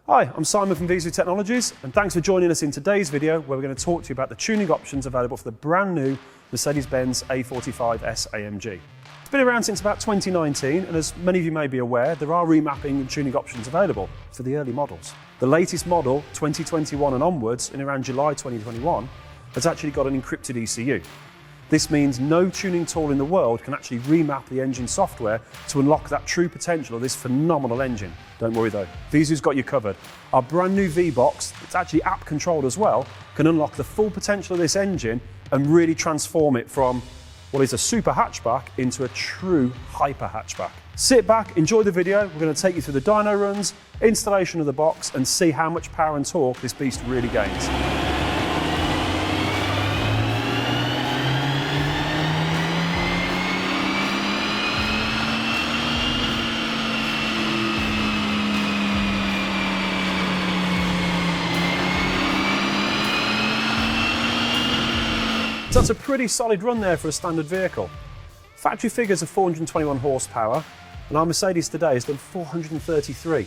Hi, I'm Simon from VIEZU Technologies, and thanks for joining us in today's video where we're going to talk to you about the tuning options available for the brand new Mercedes-Benz A45 AMG. It's been around since about 2019, and as many of you may be aware, there are remapping and tuning options available for the early models. The latest model, 2021 and onwards, in around July 2021, has actually got an encrypted ECU. This means no tuning tool in the world can actually remap the engine software to unlock that true potential of this phenomenal engine. Don't worry though, VIEZU's got you covered. Our brand new V-Box, it's actually app controlled as well, can unlock the full potential of this engine and really transform it from what is a super hatchback into a true hyper hatchback. Sit back, enjoy the video. We're going to take you through the dyno runs, installation of the box, and see how much power and torque this beast really gains. So that's a pretty solid run there for a standard vehicle. Factory figures are 421 horsepower, and our Mercedes today has done 433.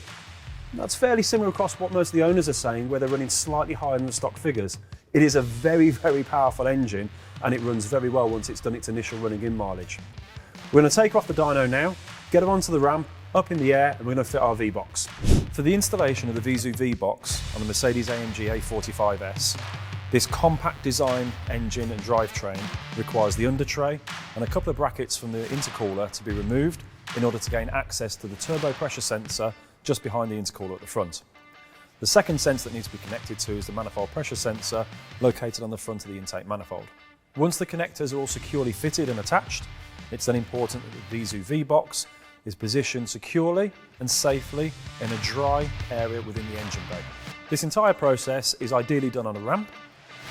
That's fairly similar across what most of the owners are saying, where they're running slightly higher than the stock figures. It is a very, very powerful engine, and it runs very well once it's done its initial running in mileage. We're going to take off the dyno now, get them onto the ramp, up in the air, and we're going to fit our V-Box. For the installation of the VIEZU V-Box on the Mercedes-AMG A45S, this compact design engine and drivetrain requires the under tray and a couple of brackets from the intercooler to be removed in order to gain access to the turbo pressure sensor just behind the intercooler at the front. The second sensor that needs to be connected to is the manifold pressure sensor located on the front of the intake manifold. Once the connectors are all securely fitted and attached, it's then important that the VIEZU V-Box is positioned securely and safely in a dry area within the engine bay. This entire process is ideally done on a ramp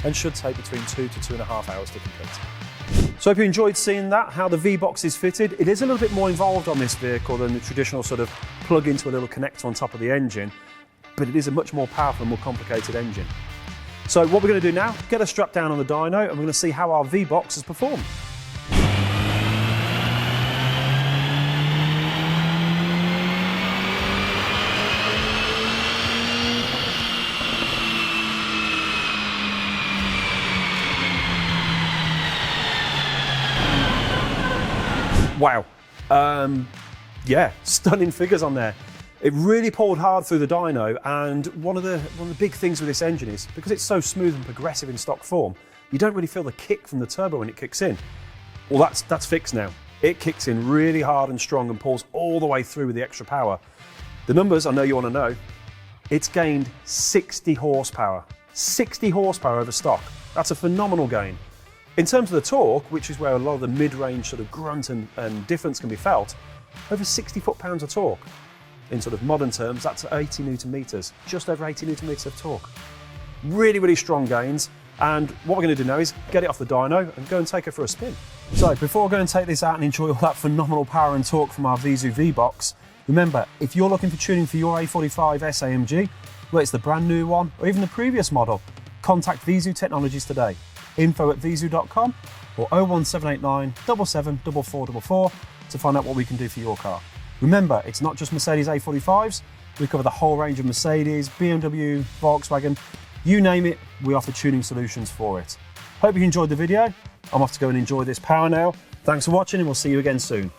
and should take between 2 to 2.5 hours to complete. So if you enjoyed seeing that, how the V-Box is fitted, it is a little bit more involved on this vehicle than the traditional sort of plug into a little connector on top of the engine, but it is a much more powerful and more complicated engine. So what we're going to do now, get us strapped down on the dyno, and we're going to see how our V-Box has performed. Wow, yeah, stunning figures on there. It really pulled hard through the dyno, and one of the big things with this engine is, because it's so smooth and progressive in stock form, you don't really feel the kick from the turbo when it kicks in. Well, that's fixed now. It kicks in really hard and strong and pulls all the way through with the extra power. The numbers, I know you want to know, it's gained 60 horsepower. 60 horsepower over stock. That's a phenomenal gain. In terms of the torque, which is where a lot of the mid-range sort of grunt and difference can be felt, over 60 foot-pounds of torque. In sort of modern terms, that's 80 newton meters, just over 80 newton meters of torque. Really, really strong gains. And what we're going to do now is get it off the dyno and go and take it for a spin. So before I go and take this out and enjoy all that phenomenal power and torque from our VIEZU V-Box, remember, if you're looking for tuning for your A45 AMG, whether it's the brand new one or even the previous model, contact VIEZU Technologies today. info@viezu.com or 01789 774444 to find out what we can do for your car. Remember, it's not just Mercedes A45s, we cover the whole range of Mercedes, BMW, Volkswagen, you name it, we offer tuning solutions for it. Hope you enjoyed the video. I'm off to go and enjoy this power now. Thanks for watching, and we'll see you again soon.